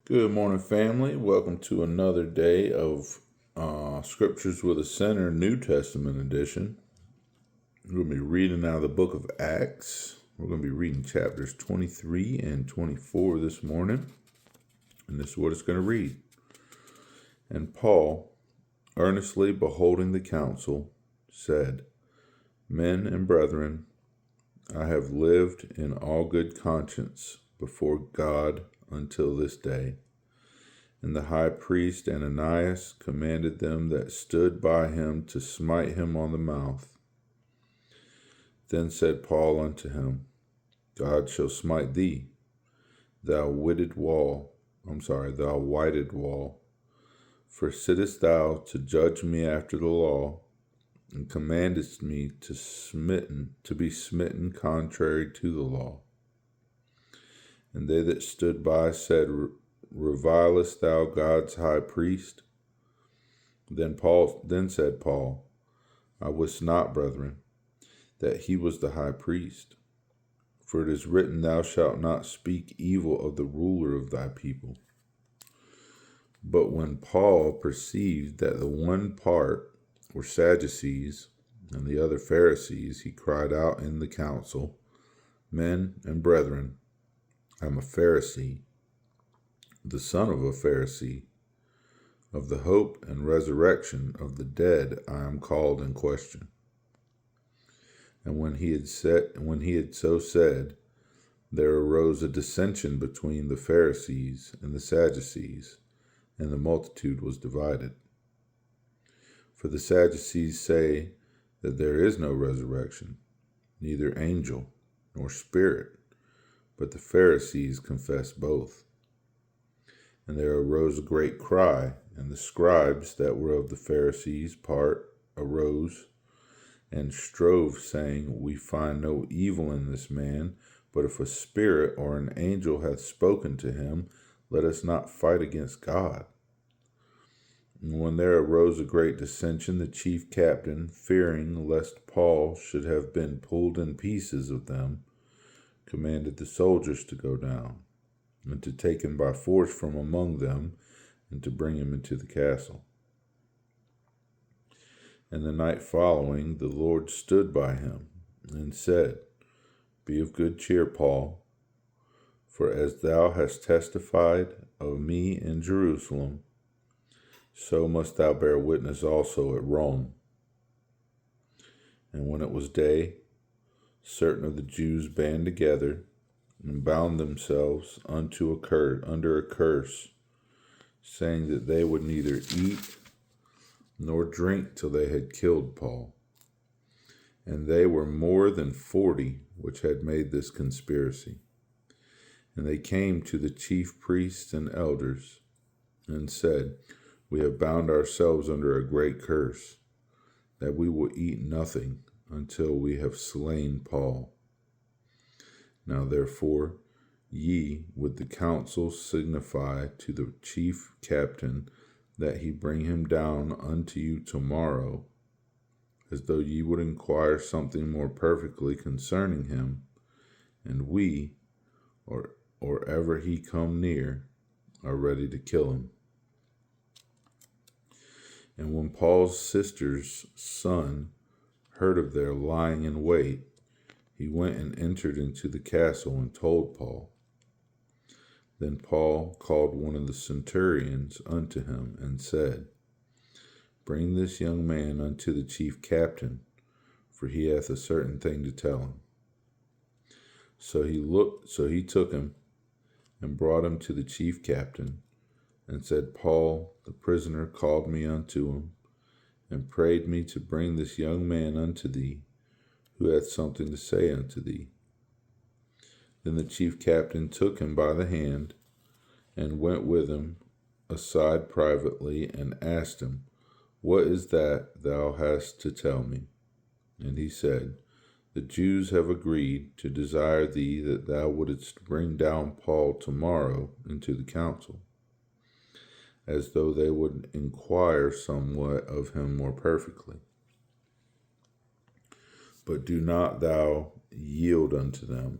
Good morning, family. Welcome to another day of Scriptures with a Center, New Testament edition. We're going to be reading out of the book of Acts. We're going to be reading chapters 23 and 24 this morning. And this is what it's going to read. And Paul, earnestly beholding the council, said, Men and brethren, I have lived in all good conscience before God until this day. And the high priest Ananias commanded them that stood by him to smite him on the mouth. Then said Paul unto him, God shall smite thee, thou whited wall. For sittest thou to judge me after the law, and commandest me to be smitten contrary to the law? And they that stood by said, Revilest thou God's high priest? Then said Paul, I wist not, brethren, that he was the high priest. For it is written, Thou shalt not speak evil of the ruler of thy people. But when Paul perceived that the one part were Sadducees and the other Pharisees, he cried out in the council, Men and brethren, I am a Pharisee, the son of a Pharisee. Of the hope and resurrection of the dead I am called in question. And when he had so said, there arose a dissension between the Pharisees and the Sadducees, and the multitude was divided. For the Sadducees say that there is no resurrection, neither angel nor spirit, but the Pharisees confess both. And there arose a great cry, and the scribes that were of the Pharisees' part arose and strove, saying, We find no evil in this man, but if a spirit or an angel hath spoken to him, let us not fight against God. And when there arose a great dissension, the chief captain, fearing lest Paul should have been pulled in pieces of them, commanded the soldiers to go down, and to take him by force from among them, and to bring him into the castle. And the night following, the Lord stood by him, and said, Be of good cheer, Paul, for as thou hast testified of me in Jerusalem, so must thou bear witness also at Rome. And when it was day, certain of the Jews band together, and bound themselves under a curse, saying that they would neither eat nor drink till they had killed Paul. And they were more than 40 which had made this conspiracy. And they came to the chief priests and elders, and said, We have bound ourselves under a great curse, that we will eat nothing until we have slain Paul. Now therefore, ye with the council signify to the chief captain that he bring him down unto you tomorrow, as though ye would inquire something more perfectly concerning him, and we, or ever he come near, are ready to kill him. And when Paul's sister's son heard of their lying in wait, he went and entered into the castle and told Paul. Then Paul called one of the centurions unto him, and said, Bring this young man unto the chief captain, for he hath a certain thing to tell him. So he took him and brought him to the chief captain, and said, Paul, the prisoner, called me unto him, and prayed me to bring this young man unto thee, who hath something to say unto thee. Then the chief captain took him by the hand, and went with him aside privately, and asked him, What is that thou hast to tell me? And he said, The Jews have agreed to desire thee that thou wouldest bring down Paul tomorrow into the council, as though they would inquire somewhat of him more perfectly. But do not thou yield unto them,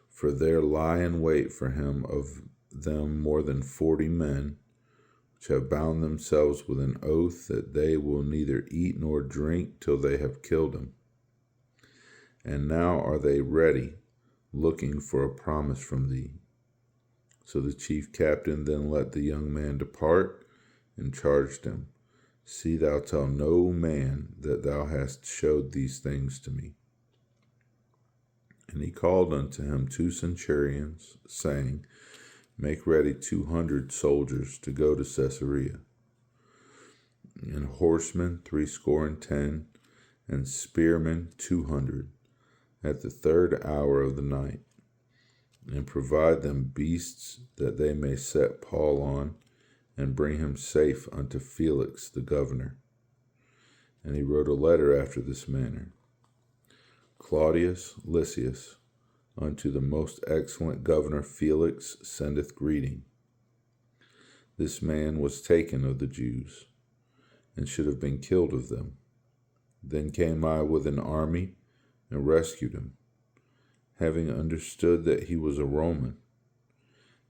for there lie in wait for him of them more than 40 men, which have bound themselves with an oath that they will neither eat nor drink till they have killed him. And now are they ready, looking for a promise from thee. So the chief captain then let the young man depart, and charged him, See thou tell no man that thou hast showed these things to me. And he called unto him 2 centurions, saying, Make ready 200 soldiers to go to Caesarea, and horsemen 60, and spearmen 200, at the 3rd hour of the night, and provide them beasts that they may set Paul on, and bring him safe unto Felix the governor. And he wrote a letter after this manner: Claudius Lysias, unto the most excellent governor Felix, sendeth greeting. This man was taken of the Jews, and should have been killed of them. Then came I with an army, and rescued him, having understood that he was a Roman.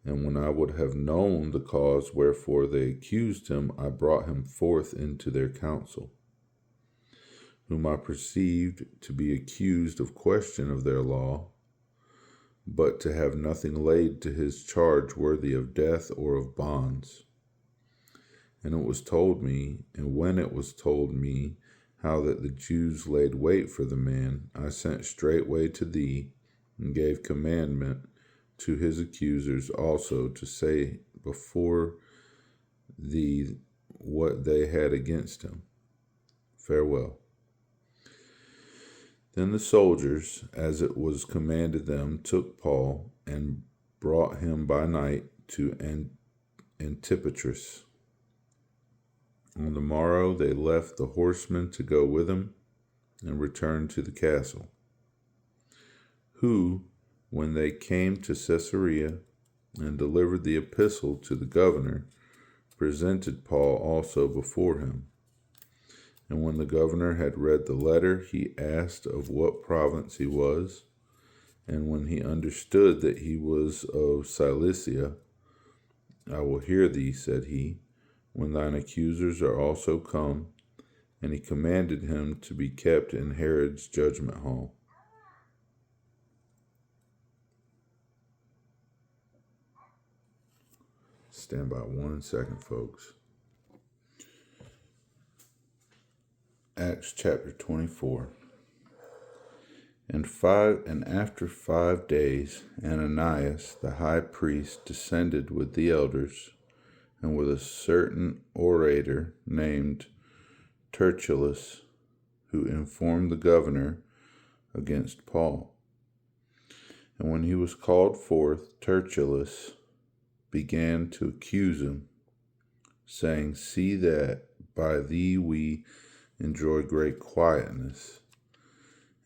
And when I would have known the cause wherefore they accused him, I brought him forth into their council, whom I perceived to be accused of question of their law, but to have nothing laid to his charge worthy of death or of bonds. And it was told me, and when it was told me how that the Jews laid wait for the man, I sent straightway to thee, and gave commandment to his accusers also to say before thee what they had against him. Farewell. Then the soldiers, as it was commanded them, took Paul, and brought him by night to Antipatris. On the morrow they left the horsemen to go with him, and returned to the castle, who, when they came to Caesarea, and delivered the epistle to the governor, presented Paul also before him. And when the governor had read the letter, he asked of what province he was. And when he understood that he was of Cilicia, I will hear thee, said he, when thine accusers are also come. And he commanded him to be kept in Herod's judgment hall. Stand by 1 second, folks. Acts chapter 24. And after 5 days, Ananias the high priest descended with the elders, and with a certain orator named Tertullus, who informed the governor against Paul. And when he was called forth, Tertullus began to accuse him, saying, See that by thee we enjoy great quietness,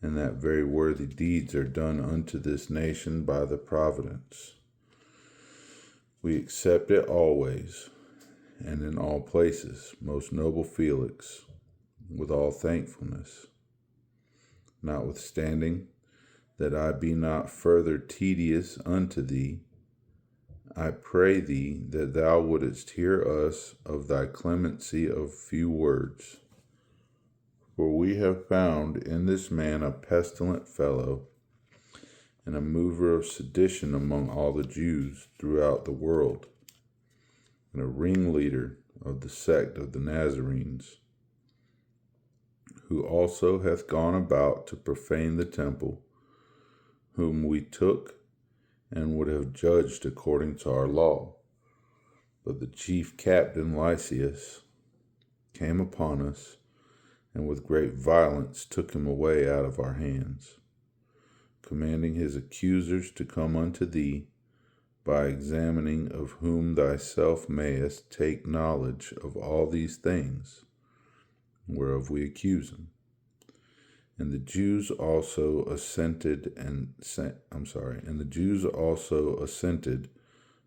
and that very worthy deeds are done unto this nation by the providence. We accept it always, and in all places, most noble Felix, with all thankfulness. Notwithstanding, that I be not further tedious unto thee, I pray thee that thou wouldest hear us of thy clemency of few words. For we have found in this man a pestilent fellow, and a mover of sedition among all the Jews throughout the world, and a ringleader of the sect of the Nazarenes, who also hath gone about to profane the temple, whom we took and would have judged according to our law. But the chief captain Lysias came upon us, and with great violence took him away out of our hands, commanding his accusers to come unto thee, by examining of whom thyself mayest take knowledge of all these things, whereof we accuse him. And the Jews also assented,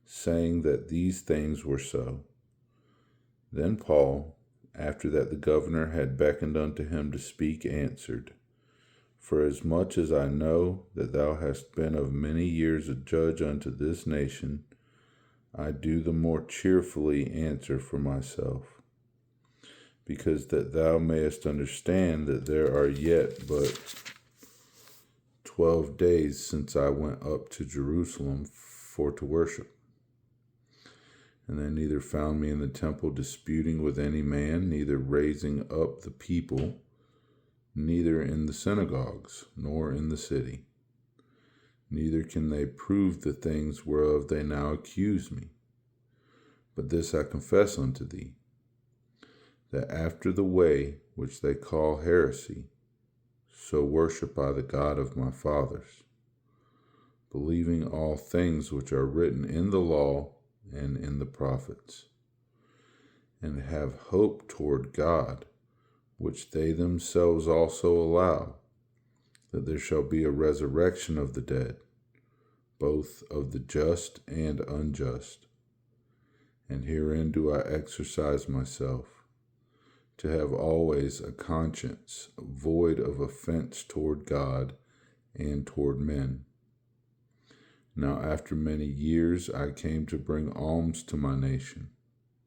saying that these things were so. Then Paul, after that the governor had beckoned unto him to speak, answered, Forasmuch as I know that thou hast been of many years a judge unto this nation, I do the more cheerfully answer for myself, because that thou mayest understand that there are yet but 12 days since I went up to Jerusalem for to worship. And they neither found me in the temple disputing with any man, neither raising up the people, neither in the synagogues, nor in the city. Neither can they prove the things whereof they now accuse me. But this I confess unto thee, that after the way which they call heresy, so worship I the God of my fathers, believing all things which are written in the law and in the prophets, and have hope toward God, which they themselves also allow, that there shall be a resurrection of the dead, both of the just and unjust. And herein do I exercise myself, to have always a conscience void of offense toward God and toward men. Now after many years I came to bring alms to my nation,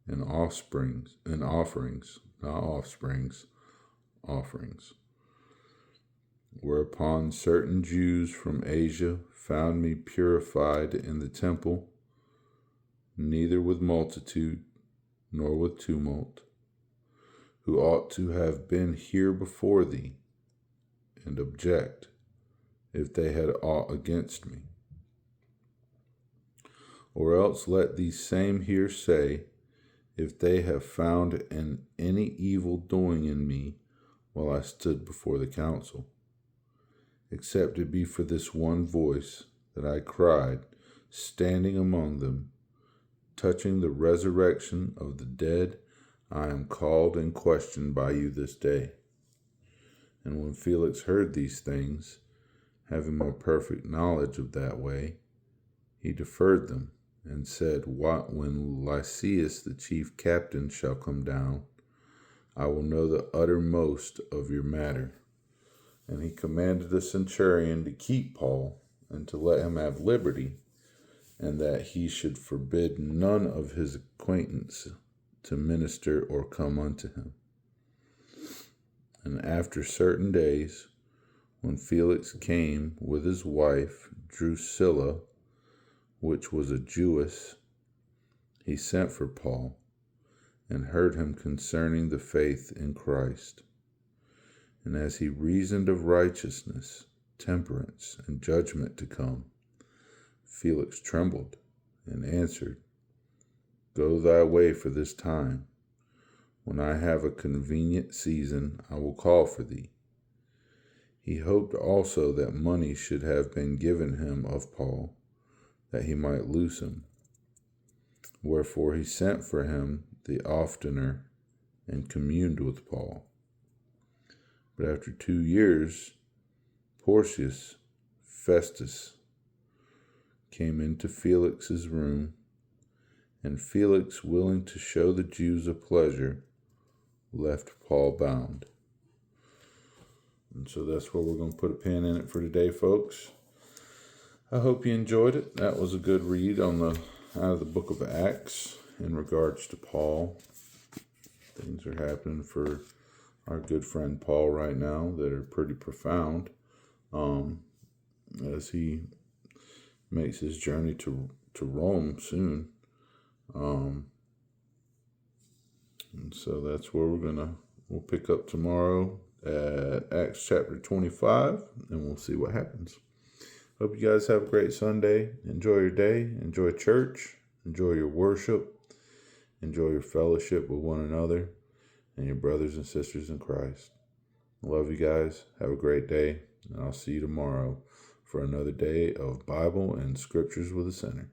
and offerings, whereupon certain Jews from Asia found me purified in the temple, neither with multitude nor with tumult, who ought to have been here before thee, and object, if they had aught against me. Or else let these same here say, if they have found any evil doing in me while I stood before the council, except it be for this one voice that I cried, standing among them, touching the resurrection of the dead, I am called and questioned by you this day. And when Felix heard these things, having more perfect knowledge of that way, he deferred them, and said, when Lysias the chief captain shall come down, I will know the uttermost of your matter. And he commanded a centurion to keep Paul, and to let him have liberty, and that he should forbid none of his acquaintance to minister or come unto him. And after certain days, when Felix came with his wife Drusilla, which was a Jewess, he sent for Paul, and heard him concerning the faith in Christ. And as he reasoned of righteousness, temperance, and judgment to come, Felix trembled, and answered, Go thy way for this time. When I have a convenient season, I will call for thee. He hoped also that money should have been given him of Paul, that he might loose him. Wherefore he sent for him the oftener, and communed with Paul. But after 2 years, Porcius Festus came into Felix's room, and Felix, willing to show the Jews a pleasure, left Paul bound. And so that's where we're going to put a pin in it for today, folks. I hope you enjoyed it. That was a good read out of the book of Acts in regards to Paul. Things are happening for our good friend Paul right now that are pretty profound, as he makes his journey to Rome soon. And so that's where we'll pick up tomorrow at Acts chapter 25, and we'll see what happens. Hope you guys have a great Sunday. Enjoy your day. Enjoy church. Enjoy your worship. Enjoy your fellowship with one another and your brothers and sisters in Christ. I love you guys. Have a great day, and I'll see you tomorrow for another day of Bible and Scriptures with a Sinner.